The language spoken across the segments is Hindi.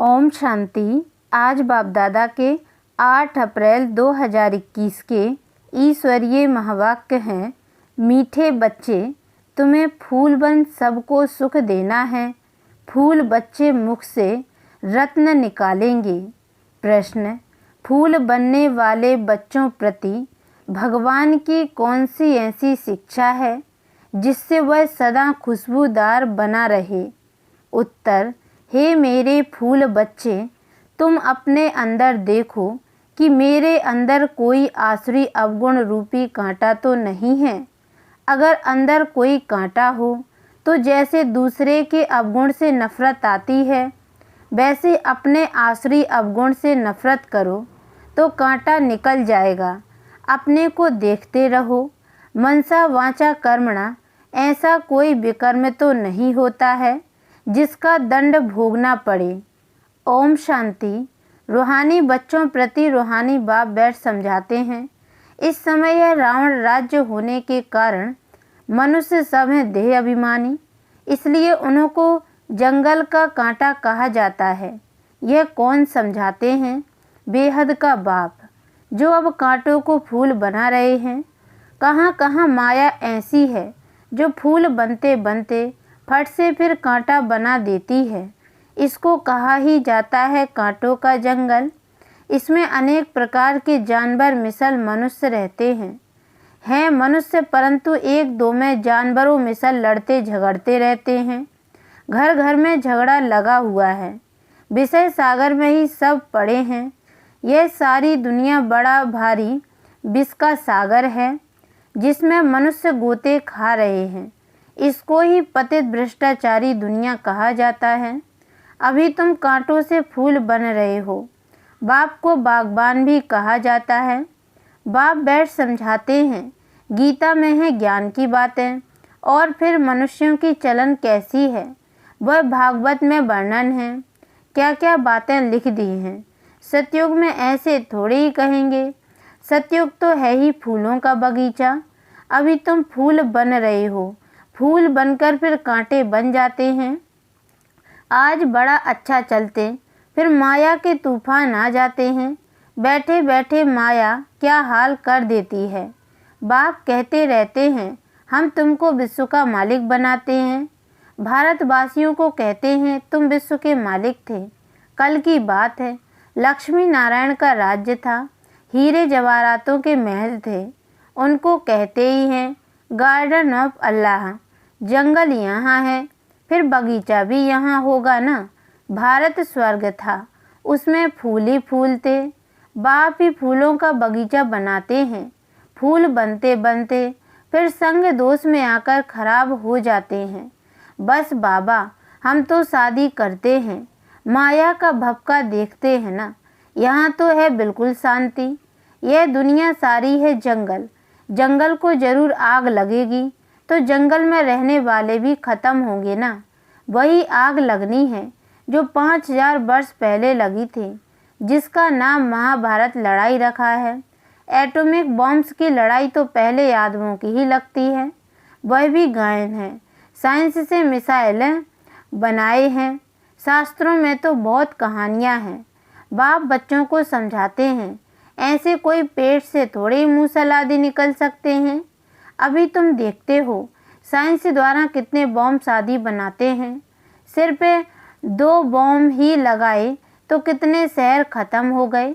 ओम शांति। आज बाप दादा के 8 अप्रैल 2021 के ईश्वरीय महावाक्य हैं। मीठे बच्चे, तुम्हें फूल बन सबको सुख देना है। फूल बच्चे मुख से रत्न निकालेंगे। प्रश्न, फूल बनने वाले बच्चों प्रति भगवान की कौन सी ऐसी शिक्षा है जिससे वह सदा खुशबूदार बना रहे? उत्तर, हे मेरे फूल बच्चे, तुम अपने अंदर देखो कि मेरे अंदर कोई आसुरी अवगुण रूपी कांटा तो नहीं है। अगर अंदर कोई कांटा हो तो जैसे दूसरे के अवगुण से नफरत आती है, वैसे अपने आसुरी अवगुण से नफरत करो तो कांटा निकल जाएगा। अपने को देखते रहो। मनसा वाचा कर्मणा, ऐसा कोई विकर्म तो नहीं होता है जिसका दंड भोगना पड़े। ओम शांति। रूहानी बच्चों प्रति रूहानी बाप बैठ समझाते हैं। इस समय यह रावण राज्य होने के कारण मनुष्य सब हैं देह अभिमानी, इसलिए उन्हों को जंगल का कांटा कहा जाता है। यह कौन समझाते हैं? बेहद का बाप, जो अब कांटों को फूल बना रहे हैं। कहाँ कहाँ माया ऐसी है जो फूल बनते बनते फट से फिर कांटा बना देती है। इसको कहा ही जाता है कांटों का जंगल। इसमें अनेक प्रकार के जानवर मिसल मनुष्य रहते हैं मनुष्य, परंतु एक दो में जानवरों मिसल लड़ते झगड़ते रहते हैं। घर घर में झगड़ा लगा हुआ है। विषय सागर में ही सब पड़े हैं। यह सारी दुनिया बड़ा भारी विष का सागर है जिसमें मनुष्य गोते खा रहे हैं। इसको ही पतित भ्रष्टाचारी दुनिया कहा जाता है। अभी तुम कांटों से फूल बन रहे हो। बाप को बागबान भी कहा जाता है। बाप बैठ समझाते हैं। गीता में है ज्ञान की बातें, और फिर मनुष्यों की चलन कैसी है वह भागवत में वर्णन है। क्या क्या बातें लिख दी हैं। सतयुग में ऐसे थोड़े ही कहेंगे। सतयुग तो है ही फूलों का बगीचा। अभी तुम फूल बन रहे हो। फूल बनकर फिर कांटे बन जाते हैं। आज बड़ा अच्छा चलते, फिर माया के तूफान आ जाते हैं। बैठे बैठे माया क्या हाल कर देती है। बाप कहते रहते हैं, हम तुमको विश्व का मालिक बनाते हैं। भारतवासियों को कहते हैं, तुम विश्व के मालिक थे। कल की बात है, लक्ष्मी नारायण का राज्य था। हीरे जवाहरातों के महल थे। उनको कहते ही हैं गार्डन ऑफ अल्लाह। जंगल यहाँ है, फिर बगीचा भी यहाँ होगा ना। भारत स्वर्ग था, उसमें फूल ही फूल थे। बाप ही फूलों का बगीचा बनाते हैं। फूल बनते बनते फिर संग दोष में आकर खराब हो जाते हैं। बस बाबा, हम तो शादी करते हैं, माया का भपका देखते हैं ना। यहाँ तो है बिल्कुल शांति। यह दुनिया सारी है जंगल। जंगल को जरूर आग लगेगी तो जंगल में रहने वाले भी खत्म होंगे ना। वही आग लगनी है जो 5000 वर्ष पहले लगी थी, जिसका नाम महाभारत लड़ाई रखा है। एटॉमिक बॉम्ब्स की लड़ाई तो पहले आदमों की ही लगती है। वह भी गायन है। साइंस से मिसाइलें बनाए हैं। शास्त्रों में तो बहुत कहानियाँ हैं। बाप बच्चों को समझाते हैं, ऐसे कोई पेट से थोड़े मुँह सलादी निकल सकते हैं। अभी तुम देखते हो साइंस द्वारा कितने बॉम्ब आदि बनाते हैं। सिर पे 2 बॉम्ब ही लगाए तो कितने शहर खत्म हो गए,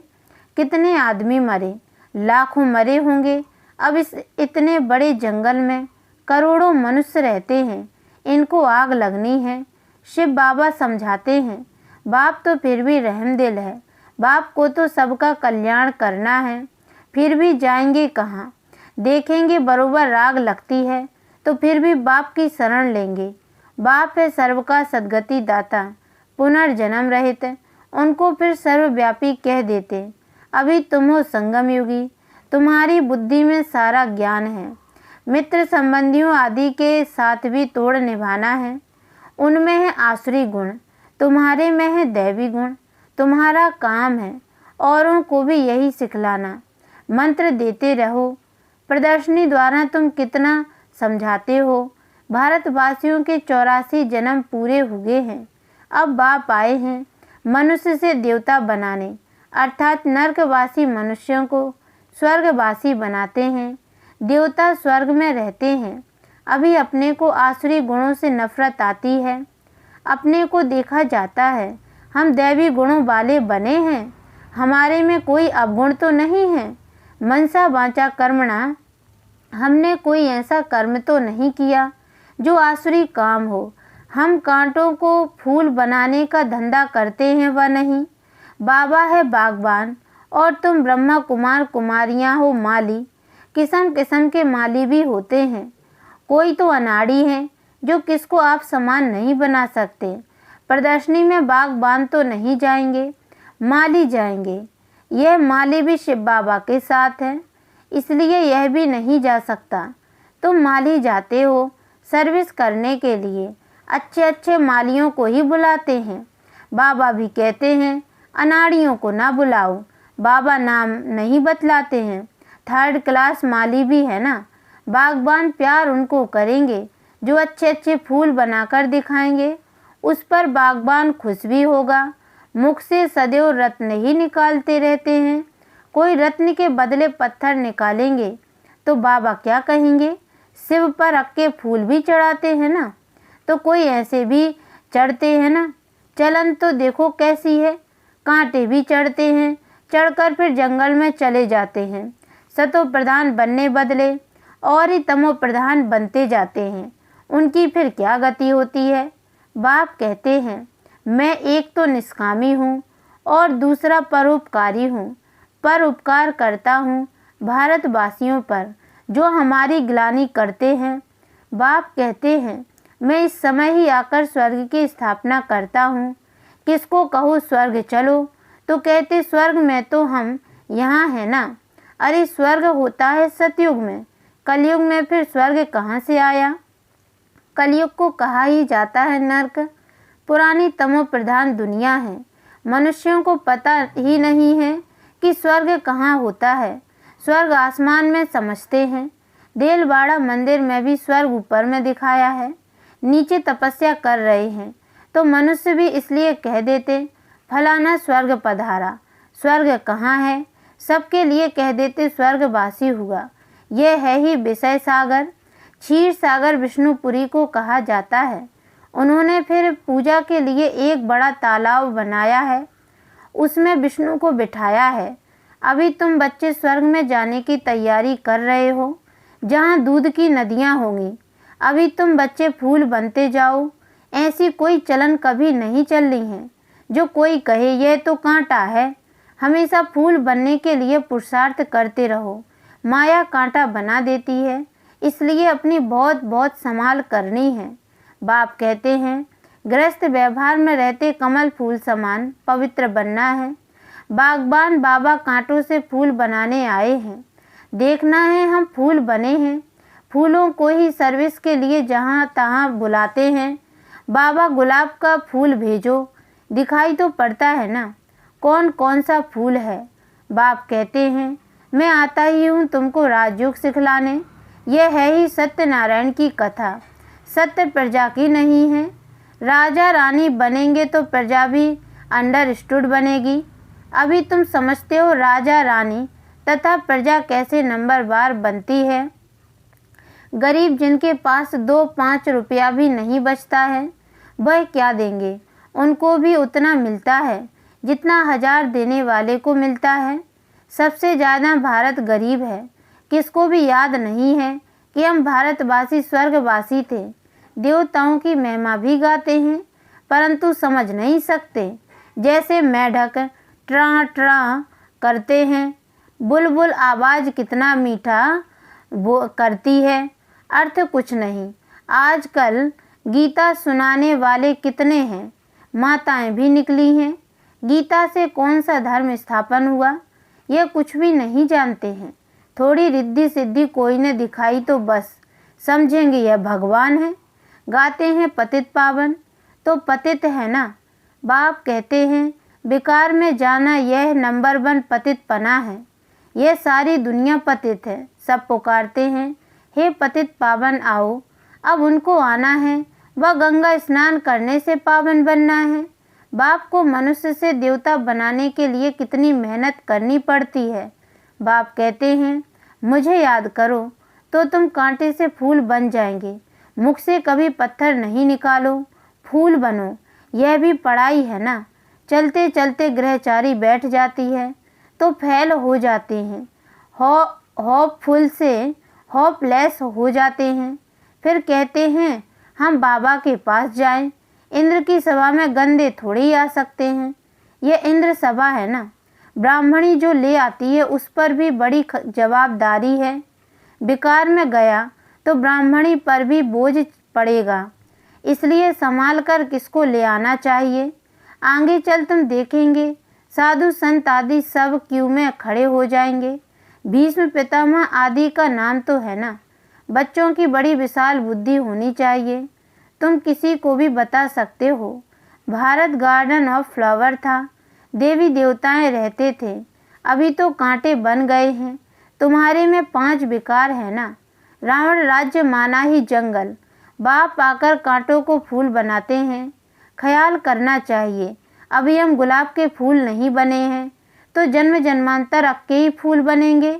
कितने आदमी मरे, लाखों मरे होंगे। अब इस इतने बड़े जंगल में करोड़ों मनुष्य रहते हैं, इनको आग लगनी है। शिव बाबा समझाते हैं, बाप तो फिर भी रहमदिल है। बाप को तो सबका कल्याण करना है। फिर भी जाएंगे कहाँ? देखेंगे बरोबर राग लगती है तो फिर भी बाप की शरण लेंगे। बाप है सर्व का सद्गति दाता, पुनर्जन्म रहित। उनको फिर सर्वव्यापी कह देते। अभी तुम हो संगम युगी, तुम्हारी बुद्धि में सारा ज्ञान है। मित्र संबंधियों आदि के साथ भी तोड़ निभाना है। उनमें है आसुरी गुण, तुम्हारे में है दैवी गुण। तुम्हारा काम है औरों को भी यही सिखलाना। मंत्र देते रहो। प्रदर्शनी द्वारा तुम कितना समझाते हो। भारतवासियों के 84 जन्म पूरे हुए हैं। अब बाप आए हैं। मनुष्य से देवता बनाने अर्थात नरकवासी मनुष्यों को स्वर्गवासी बनाते हैं। देवता स्वर्ग में रहते हैं। अभी अपने को आसुरी गुणों से नफरत आती है। अपने को देखा जाता है हम दैवी गुणों वाले बने हैं। हमारे में कोई अवगुण तो नहीं है। मनसा वाचा कर्मणा, हमने कोई ऐसा कर्म तो नहीं किया जो आसुरी काम हो। हम कांटों को फूल बनाने का धंधा करते हैं व नहीं। बाबा है बागबान और तुम ब्रह्मा कुमार कुमारियां हो माली। किस्म किस्म के माली भी होते हैं। कोई तो अनाड़ी है जो किसको आप समान नहीं बना सकते। प्रदर्शनी में बागबान तो नहीं जाएंगे, माली जाएंगे। यह माली भी शिव बाबा के साथ है, इसलिए यह भी नहीं जा सकता। तुम माली जाते हो सर्विस करने के लिए, अच्छे अच्छे मालियों को ही बुलाते हैं। बाबा भी कहते हैं अनाड़ियों को ना बुलाओ। बाबा नाम नहीं बतलाते हैं। थर्ड क्लास माली भी है ना। बागबान प्यार उनको करेंगे जो अच्छे अच्छे फूल बनाकर दिखाएंगे। उस पर बागबान खुश भी होगा। मुख से सदैव रत्न ही निकालते रहते हैं। कोई रत्न के बदले पत्थर निकालेंगे तो बाबा क्या कहेंगे? शिव पर अक्के फूल भी चढ़ाते हैं ना, तो कोई ऐसे भी चढ़ते हैं ना। चलन तो देखो कैसी है। कांटे भी चढ़ते हैं, चढ़कर फिर जंगल में चले जाते हैं। सतो प्रधान बनने बदले और ही तमो प्रधान बनते जाते हैं। उनकी फिर क्या गति होती है? बाप कहते हैं मैं एक तो निष्कामी हूँ और दूसरा परोपकारी हूँ। पर उपकार करता हूँ भारतवासियों पर जो हमारी ग्लानि करते हैं। बाप कहते हैं मैं इस समय ही आकर स्वर्ग की स्थापना करता हूँ। किसको कहो स्वर्ग चलो तो कहते स्वर्ग में तो हम यहाँ है ना। अरे स्वर्ग होता है सतयुग में, कलयुग में फिर स्वर्ग कहाँ से आया? कलयुग को कहा ही जाता है नर्क। पुरानी तमो प्रधान दुनिया है। मनुष्यों को पता ही नहीं है कि स्वर्ग कहाँ होता है। स्वर्ग आसमान में समझते हैं। देलवाड़ा मंदिर में भी स्वर्ग ऊपर में दिखाया है। नीचे तपस्या कर रहे हैं तो मनुष्य भी इसलिए कह देते फलाना स्वर्ग पधारा। स्वर्ग कहाँ है? सबके लिए कह देते स्वर्गवासी हुआ। यह है ही विषय सागर। क्षीर सागर विष्णुपुरी को कहा जाता है। उन्होंने फिर पूजा के लिए एक बड़ा तालाब बनाया है, उसमें विष्णु को बिठाया है। अभी तुम बच्चे स्वर्ग में जाने की तैयारी कर रहे हो जहाँ दूध की नदियाँ होंगी। अभी तुम बच्चे फूल बनते जाओ। ऐसी कोई चलन कभी नहीं चल रही है जो कोई कहे यह तो कांटा है। हमेशा फूल बनने के लिए पुरुषार्थ करते रहो। माया कांटा बना देती है, इसलिए अपनी बहुत बहुत संभाल करनी है। बाप कहते हैं गृहस्थ व्यवहार में रहते कमल फूल समान पवित्र बनना है। बागबान बाबा कांटों से फूल बनाने आए हैं। देखना है हम फूल बने हैं। फूलों को ही सर्विस के लिए जहाँ तहाँ बुलाते हैं। बाबा गुलाब का फूल भेजो, दिखाई तो पड़ता है ना कौन कौन सा फूल है। बाप कहते हैं मैं आता ही हूँ तुमको राजयोग सिखलाने। यह है ही सत्यनारायण की कथा। सत्य प्रजा की नहीं है। राजा रानी बनेंगे तो प्रजा भी अंडरस्टूड बनेगी। अभी तुम समझते हो राजा रानी तथा प्रजा कैसे नंबरवार बनती है। गरीब जिनके पास 2-5 रुपया भी नहीं बचता है वह क्या देंगे? उनको भी उतना मिलता है जितना 1000 देने वाले को मिलता है। सबसे ज़्यादा भारत गरीब है। किसको भी याद नहीं है कि हम भारतवासी स्वर्गवासी थे। देवताओं की महिमा भी गाते हैं परंतु समझ नहीं सकते। जैसे मेढक ट्रा ट्रा करते हैं, बुलबुल आवाज़ कितना मीठा वो करती है, अर्थ कुछ नहीं। आजकल गीता सुनाने वाले कितने हैं, माताएं भी निकली हैं। गीता से कौन सा धर्म स्थापन हुआ यह कुछ भी नहीं जानते हैं। थोड़ी रिद्धि सिद्धि कोई ने दिखाई तो बस समझेंगे यह भगवान है। गाते हैं पतित पावन तो पतित है ना। बाप कहते हैं विकार में जाना यह नंबर 1 पतित पना है। यह सारी दुनिया पतित है। सब पुकारते हैं हे पतित पावन आओ। अब उनको आना है व गंगा स्नान करने से पावन बनना है। बाप को मनुष्य से देवता बनाने के लिए कितनी मेहनत करनी पड़ती है। बाप कहते हैं, मुझे याद करो तो तुम कांटे से फूल बन जाएंगे। मुख से कभी पत्थर नहीं निकालो, फूल बनो। यह भी पढ़ाई है ना। चलते चलते ग्रहचारी बैठ जाती है तो फेल हो जाते हैं, होपफुल से होपलेस हो जाते हैं। फिर कहते हैं हम बाबा के पास जाएं। इंद्र की सभा में गंदे थोड़ी ही आ सकते हैं। ये इंद्र सभा है ना। ब्राह्मणी जो ले आती है उस पर भी बड़ी जवाबदारी है। बेकार में गया तो ब्राह्मणी पर भी बोझ पड़ेगा, इसलिए संभाल कर किसको ले आना चाहिए। आगे चल तुम देखेंगे साधु संत आदि सब क्यू में खड़े हो जाएंगे। भीष्म पितामह आदि का नाम तो है ना। बच्चों की बड़ी विशाल बुद्धि होनी चाहिए। तुम किसी को भी बता सकते हो। भारत गार्डन ऑफ फ्लावर था, देवी देवताएं रहते थे। अभी तो कांटे बन गए हैं। तुम्हारे में 5 विकार है ना। रावण राज्य माना ही जंगल। बाप आकर कांटों को फूल बनाते हैं। ख्याल करना चाहिए, अभी हम गुलाब के फूल नहीं बने हैं तो जन्म जन्मांतर अक्के ही फूल बनेंगे।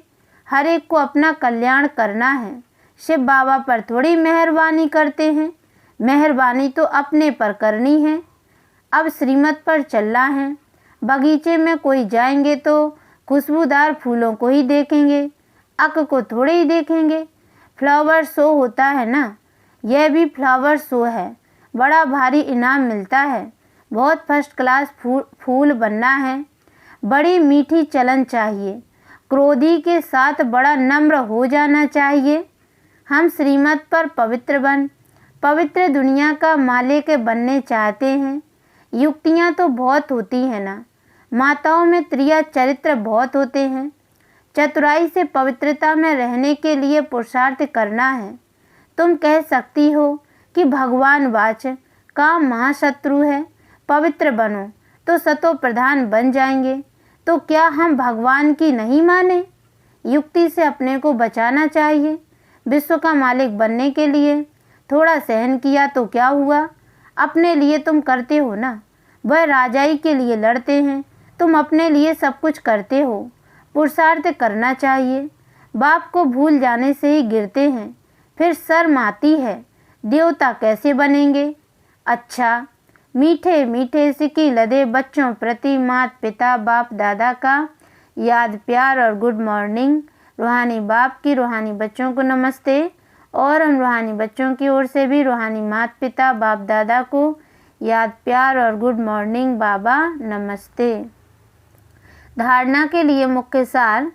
हर एक को अपना कल्याण करना है। शिव बाबा पर थोड़ी मेहरबानी करते हैं। मेहरबानी तो अपने पर करनी है। अब श्रीमत पर चलना है। बगीचे में कोई जाएंगे तो खुशबूदार फूलों को ही देखेंगे, अक को थोड़े ही देखेंगे। फ्लावर शो होता है ना, यह भी फ्लावर शो है। बड़ा भारी इनाम मिलता है। बहुत फर्स्ट क्लास फूल बनना है। बड़ी मीठी चलन चाहिए। क्रोधी के साथ बड़ा नम्र हो जाना चाहिए। हम श्रीमत पर पवित्र दुनिया का मालिक बनने चाहते हैं। युक्तियाँ तो बहुत होती हैं ना। माताओं में त्रिया चरित्र बहुत होते हैं। चतुराई से पवित्रता में रहने के लिए पुरुषार्थ करना है। तुम कह सकती हो कि भगवान वाच काम महाशत्रु है। पवित्र बनो तो सतो प्रधान बन जाएंगे। तो क्या हम भगवान की नहीं माने? युक्ति से अपने को बचाना चाहिए। विश्व का मालिक बनने के लिए थोड़ा सहन किया तो क्या हुआ? अपने लिए तुम करते हो ना। वह राजाई के लिए लड़ते हैं, तुम अपने लिए सब कुछ करते हो। पुरुषार्थ करना चाहिए। बाप को भूल जाने से ही गिरते हैं, फिर शर्म आती है। देवता कैसे बनेंगे? अच्छा, मीठे मीठे सिक्की लदे बच्चों प्रति माता पिता बाप दादा का याद प्यार और गुड मॉर्निंग। रूहानी बाप की रूहानी बच्चों को नमस्ते। और हम रूहानी बच्चों की ओर से भी रूहानी माता पिता बाप दादा को याद प्यार और गुड मॉर्निंग बाबा नमस्ते। धारणा के लिए मुख्य सार।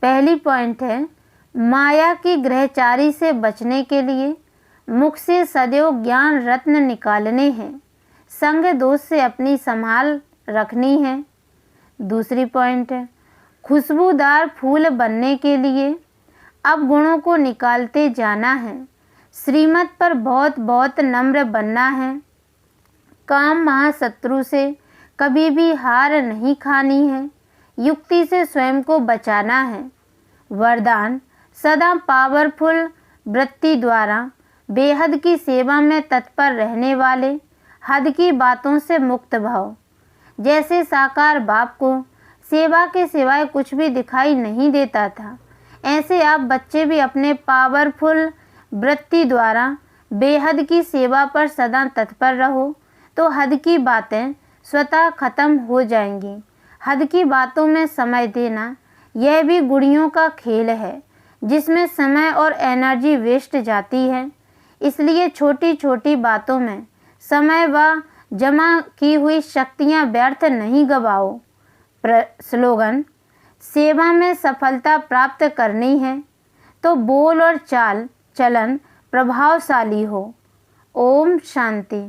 पहली पॉइंट है, माया की ग्रहचारी से बचने के लिए मुख से सदैव ज्ञान रत्न निकालने हैं। संग दोष से अपनी संभाल रखनी है। दूसरी पॉइंट है, खुशबूदार फूल बनने के लिए अब गुणों को निकालते जाना है। श्रीमत पर बहुत बहुत नम्र बनना है। काम महाशत्रु से कभी भी हार नहीं खानी है। युक्ति से स्वयं को बचाना है। वरदान, सदा पावरफुल वृत्ति द्वारा बेहद की सेवा में तत्पर रहने वाले, हद की बातों से मुक्त भाव। जैसे साकार बाप को सेवा के सिवाय कुछ भी दिखाई नहीं देता था, ऐसे आप बच्चे भी अपने पावरफुल वृत्ति द्वारा बेहद की सेवा पर सदा तत्पर रहो तो हद की बातें स्वतः खत्म हो जाएंगी। हद की बातों में समय देना यह भी गुड़ियों का खेल है, जिसमें समय और एनर्जी वेस्ट जाती है। इसलिए छोटी छोटी बातों में समय व जमा की हुई शक्तियां व्यर्थ नहीं गवाओ। स्लोगन, सेवा में सफलता प्राप्त करनी है तो बोल और चाल चलन प्रभावशाली हो। ओम शांति।